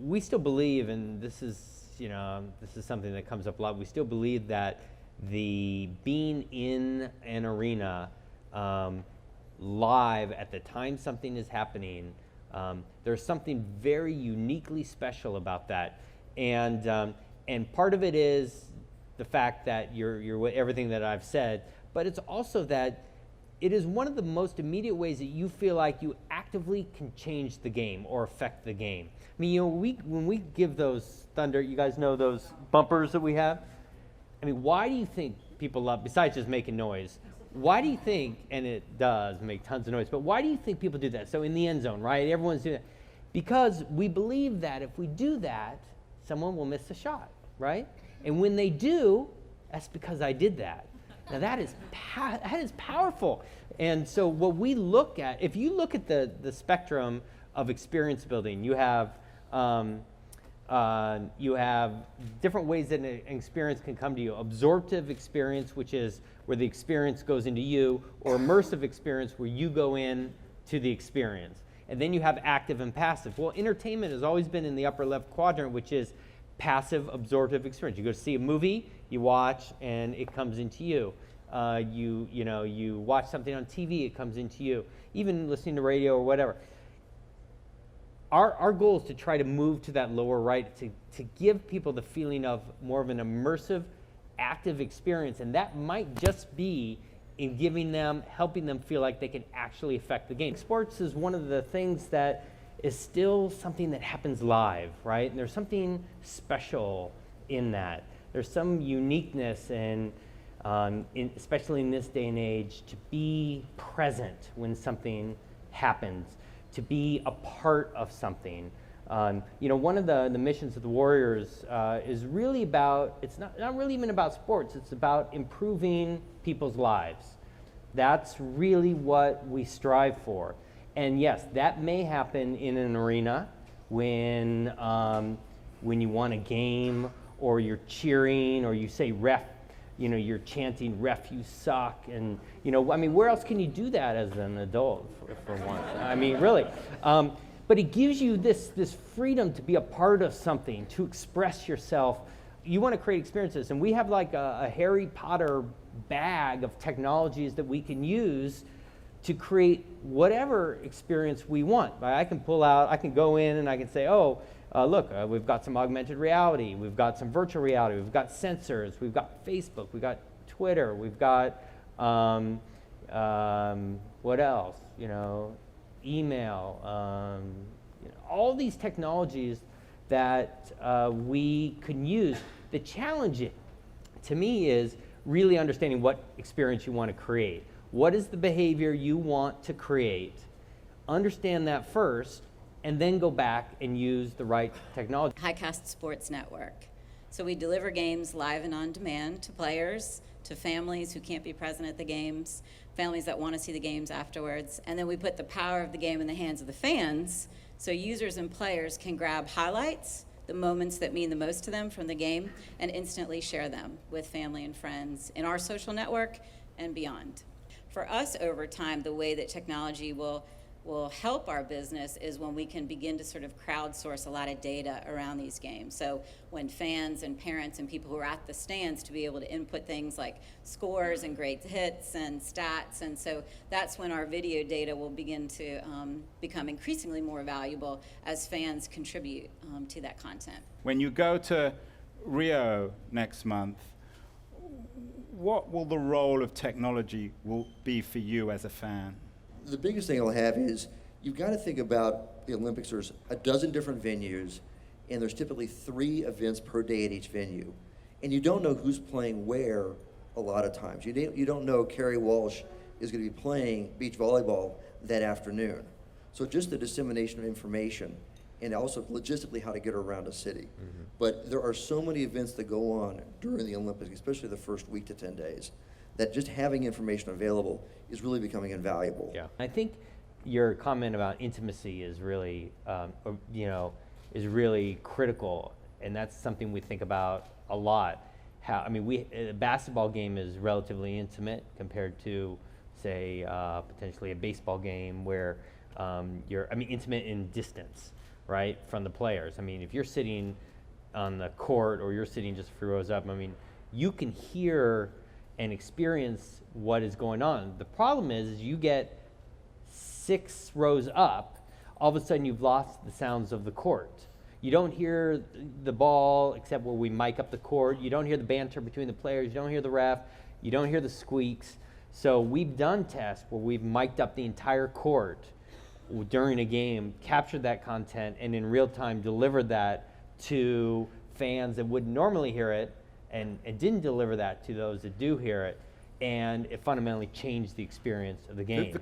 We still believe, and this is something that comes up a lot, we still believe that the being in an arena live at the time something is happening, there's something very uniquely special about that. And part of it is the fact that you're everything that I've said, but it's also that it is one of the most immediate ways that you feel like you actively can change the game or affect the game. I mean, when we give those Thunder, you guys know those bumpers that we have? I mean, why do you think people love, besides just making noise, why do you think, and it does make tons of noise, but why do you think people do that? So in the end zone, right? Everyone's doing that. Because we believe that if we do that, someone will miss a shot, right? And when they do, that's because I did that. Now that is powerful. And so what we look at, if you look at the spectrum of experience building, you have different ways that an experience can come to you. Absorptive experience, which is where the experience goes into you, or immersive experience where you go in to the experience. And then you have active and passive. Well, entertainment has always been in the upper left quadrant, which is passive absorptive experience. You go see a movie, you watch, and it comes into you. You watch something on TV, it comes into you. Even listening to radio or whatever. Our goal is to try to move to that lower right, to give people the feeling of more of an immersive, active experience, and that might just be in helping them feel like they can actually affect the game. Sports is one of the things that is still something that happens live, right? And there's something special in that. There's some uniqueness especially in this day and age, to be present when something happens, to be a part of something. One of the missions of the Warriors is really about, it's not really even about sports, it's about improving people's lives. That's really what we strive for. And yes, that may happen in an arena when you want a game, or you're cheering, or you say ref, you're chanting ref, you suck, and where else can you do that as an adult for once? I mean, really. But it gives you this freedom to be a part of something, to express yourself. You want to create experiences, and we have like a Harry Potter bag of technologies that we can use to create whatever experience we want. I can go in and I can say, look, we've got some augmented reality, we've got some virtual reality, we've got sensors, we've got Facebook, we've got Twitter, we've got, what else? Email, all these technologies that we can use. The challenge, to me, is really understanding what experience you want to create. What is the behavior you want to create? Understand that first, and then go back and use the right technology. Highcast Sports Network. So we deliver games live and on demand to players, to families who can't be present at the games, families that want to see the games afterwards, and then we put the power of the game in the hands of the fans, so users and players can grab highlights, the moments that mean the most to them from the game, and instantly share them with family and friends in our social network and beyond. For us, over time, the way that technology will help our business is when we can begin to sort of crowdsource a lot of data around these games. So when fans and parents and people who are at the stands to be able to input things like scores and great hits and stats, and so that's when our video data will begin to become increasingly more valuable as fans contribute to that content. When you go to Rio next month, what will the role of technology will be for you as a fan? The biggest thing it'll have is you've got to think about the Olympics. There's a dozen different venues, and there's typically 3 events per day at each venue. And you don't know who's playing where a lot of times. You don't know Kerry Walsh is going to be playing beach volleyball that afternoon. So just the dissemination of information, and also logistically how to get around a city. Mm-hmm. But there are so many events that go on during the Olympics, especially the first week to 10 days, that just having information available is really becoming invaluable. Yeah, I think your comment about intimacy is really, is really critical, and that's something we think about a lot. A basketball game is relatively intimate compared to, say, potentially a baseball game where you're intimate in distance. right, from the players. I mean, if you're sitting on the court or you're sitting just a few rows up, I mean, you can hear and experience what is going on. The problem is you get 6 rows up, all of a sudden you've lost the sounds of the court. You don't hear the ball except where we mic up the court. You don't hear the banter between the players. You don't hear the ref. You don't hear the squeaks. So we've done tests where we've mic'd up the entire court during a game, captured that content, and in real time delivered that to fans that wouldn't normally hear it, and didn't deliver that to those that do hear it, and it fundamentally changed the experience of the game. The